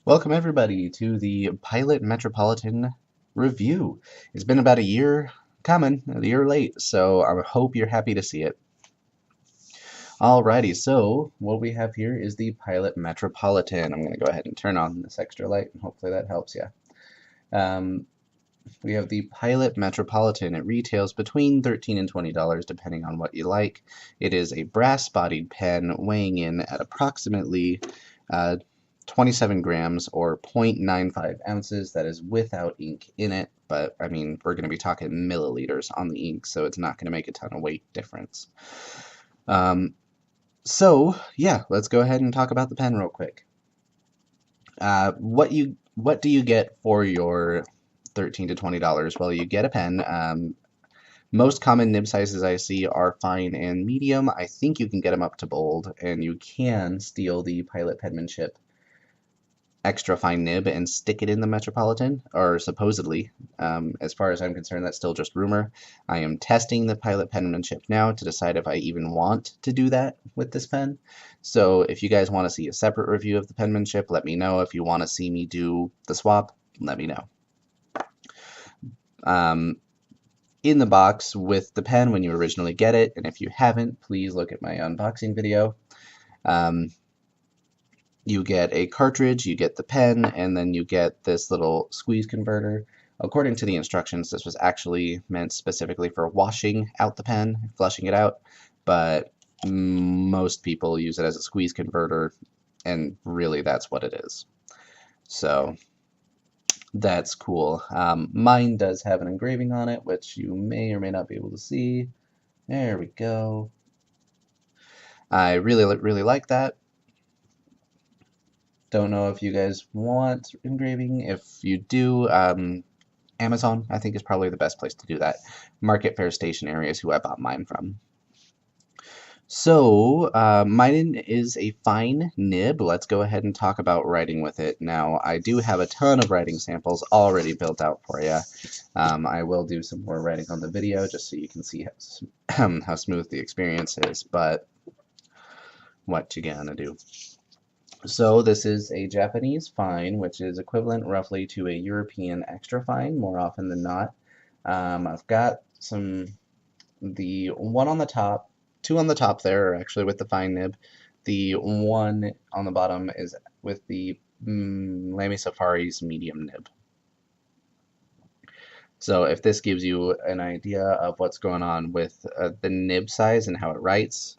Welcome everybody to the Pilot Metropolitan review. It's been about a year coming, a year late, so I hope you're happy to see it. Alrighty, so what we have here is the Pilot Metropolitan. I'm going to go ahead and turn on this extra light, and hopefully that helps you. We have the Pilot Metropolitan. It retails between $13 and $20 depending on what you like. It is a brass-bodied pen weighing in at approximately 27 grams or 0.95 ounces. That is without ink in it, but I mean, we're going to be talking milliliters on the ink, so it's not going to make a ton of weight difference. So yeah, let's go ahead and talk about the pen real quick. What do you get for your $13 to $20? Well, you get a pen. Most common nib sizes I see are fine and medium. I think you can get them up to bold, and you can steal the Pilot penmanship extra fine nib and stick it in the Metropolitan, or supposedly. As far as I'm concerned, that's still just rumor. I am testing the Pilot penmanship now to decide if I even want to do that with this pen. So if you guys want to see a separate review of the penmanship, let me know. If you want to see me do the swap, let me know. In the box with the pen when you originally get it, and if you haven't, please look at my unboxing video. You get a cartridge, you get the pen, and then you get this little squeeze converter. According to the instructions, this was actually meant specifically for washing out the pen, flushing it out, but most people use it as a squeeze converter, and really that's what it is. So that's cool. Mine does have an engraving on it, which you may or may not be able to see. There we go. I really like that. Don't know if you guys want engraving. If you do, Amazon, I think, is probably the best place to do that. Market Fair Stationery is who I bought mine from. So, mine is a fine nib. Let's go ahead and talk about writing with it. Now, I do have a ton of writing samples already built out for you. I will do some more writing on the video just so you can see how smooth the experience is, but what you gonna do? So this is a Japanese fine, which is equivalent roughly to a European extra fine, more often than not. I've got the one on the top, two on the top there are actually with the fine nib. The one on the bottom is with the Lamy Safari's medium nib. So if this gives you an idea of what's going on with the nib size and how it writes,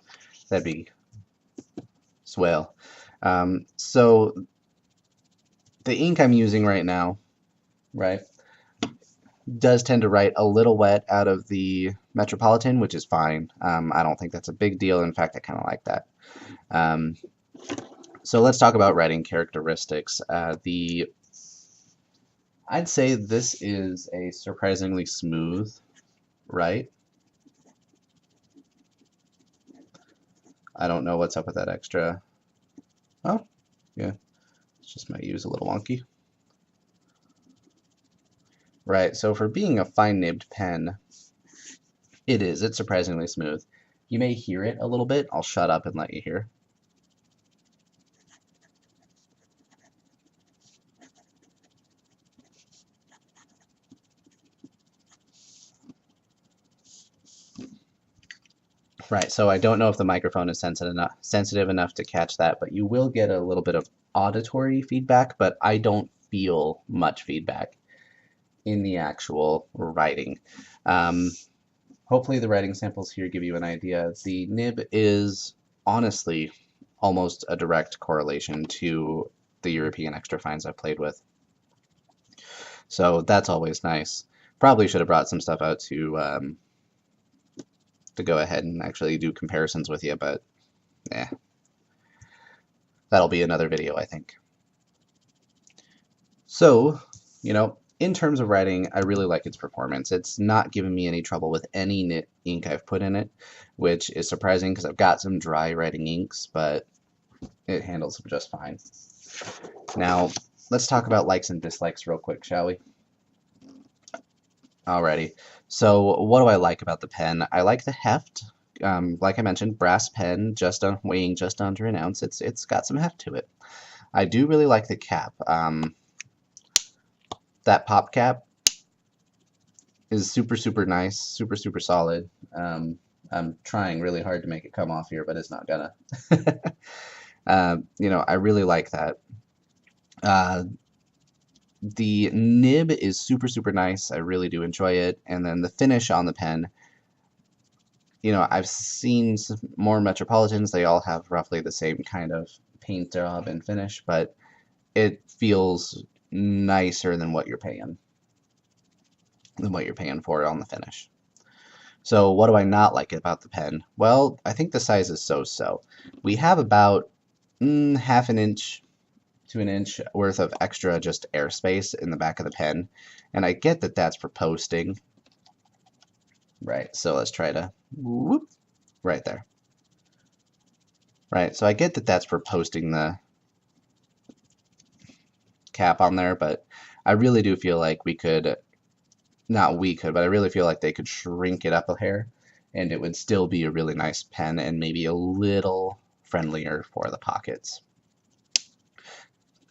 that'd be swell. So the ink I'm using right now, right, does tend to write a little wet out of the Metropolitan, which is fine. I don't think that's a big deal. In fact, I kind of like that. So let's talk about writing characteristics. I'd say this is a surprisingly smooth write. I don't know what's up with that extra. Oh, yeah, it's just my use a little wonky. Right, so for being a fine-nibbed pen, it's surprisingly smooth. You may hear it a little bit. I'll shut up and let you hear. Right, so I don't know if the microphone is sensitive enough to catch that, but you will get a little bit of auditory feedback, but I don't feel much feedback in the actual writing. Hopefully the writing samples here give you an idea. The nib is honestly almost a direct correlation to the European extra fines I've played with. So that's always nice. Probably should have brought some stuff out to go ahead and actually do comparisons with you, but that'll be another video, I think. So, in terms of writing, I really like its performance. It's not given me any trouble with any ink I've put in it, which is surprising because I've got some dry writing inks, but it handles them just fine. Now, let's talk about likes and dislikes real quick, shall we? Alrighty. So what do I like about the pen? I like the heft. Like I mentioned, brass pen, weighing just under an ounce. It's got some heft to it. I do really like the cap. That pop cap is super, super nice, super, super solid. I'm trying really hard to make it come off here, but it's not gonna. You know, I really like that. The nib is super, super nice. I really do enjoy it. And then the finish on the pen, you know, I've seen some more Metropolitans. They all have roughly the same kind of paint job and finish, but it feels nicer than what you're paying for on the finish. So what do I not like about the pen? Well, I think the size is so-so. We have about half an inch to an inch worth of extra just airspace in the back of the pen, and I get that that's for posting. Right, so let's try to, whoop, right there. Right, so I get that that's for posting the cap on there, but I really do feel like we could, not we could, but I really feel like they could shrink it up a hair, and it would still be a really nice pen and maybe a little friendlier for the pockets.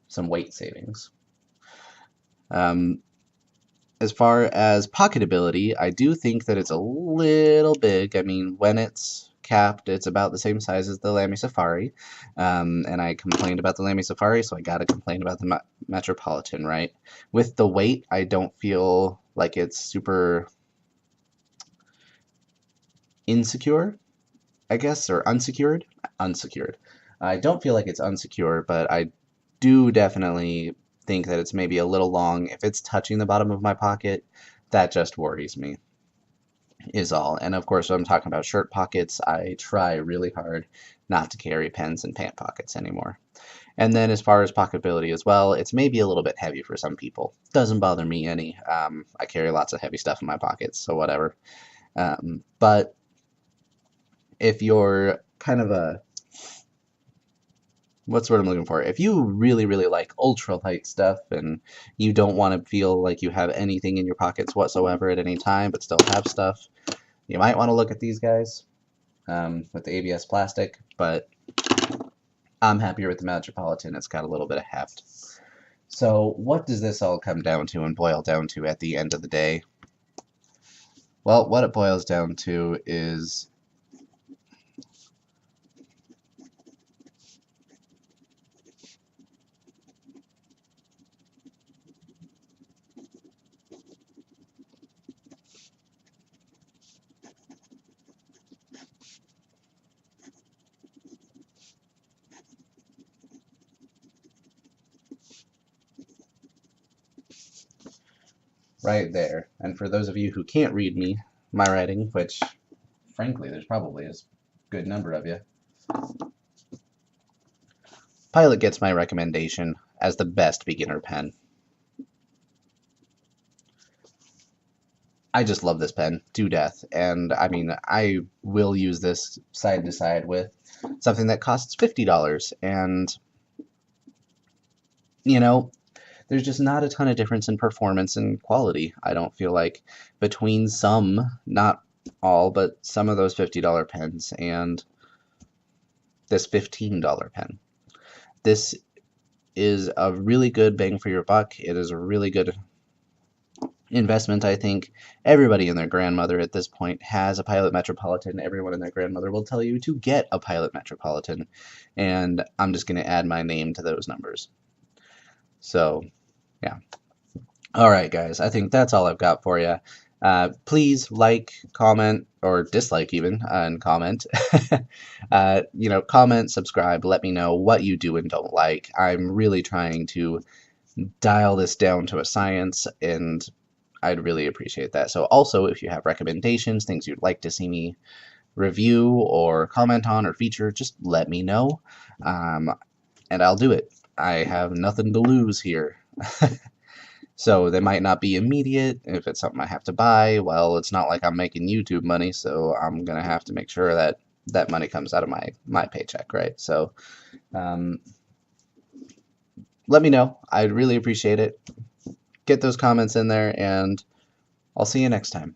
Some weight savings. As far as pocketability, I do think that it's a little big. I mean, when it's capped, it's about the same size as the Lamy Safari, and I complained about the Lamy Safari, so I gotta complain about the Metropolitan, right? With the weight, I don't feel like it's super insecure, I guess, or unsecured? Unsecured. I don't feel like it's unsecure, but I do definitely think that it's maybe a little long. If it's touching the bottom of my pocket, that just worries me, is all. And of course, when I'm talking about shirt pockets, I try really hard not to carry pens in pant pockets anymore. And then as far as pocketability as well, it's maybe a little bit heavy for some people. Doesn't bother me any. I carry lots of heavy stuff in my pockets, so whatever. But if you're kind of a, what's the word I'm looking for? If you really, really like ultralight stuff and you don't want to feel like you have anything in your pockets whatsoever at any time but still have stuff, you might want to look at these guys with the ABS plastic, but I'm happier with the Metropolitan. It's got a little bit of heft. So what does this all come down to and boil down to at the end of the day? Well, what it boils down to is right there. And for those of you who can't read me, my writing, which frankly there's probably a good number of you, Pilot gets my recommendation as the best beginner pen. I just love this pen to death, and I mean, I will use this side to side with something that costs $50, and you know, there's just not a ton of difference in performance and quality. I don't feel like between some, not all, but some of those $50 pens and this $15 pen. This is a really good bang for your buck. It is a really good investment. I think everybody and their grandmother at this point has a Pilot Metropolitan. Everyone and their grandmother will tell you to get a Pilot Metropolitan, and I'm just going to add my name to those numbers. So, yeah. All right, guys, I think that's all I've got for you. Please like, comment, or dislike even, and comment. You know, comment, subscribe, let me know what you do and don't like. I'm really trying to dial this down to a science, and I'd really appreciate that. So also, if you have recommendations, things you'd like to see me review or comment on or feature, just let me know, and I'll do it. I have nothing to lose here. So they might not be immediate. If it's something I have to buy, well, it's not like I'm making YouTube money, so I'm going to have to make sure that that money comes out of my paycheck, right? So let me know. I'd really appreciate it. Get those comments in there, and I'll see you next time.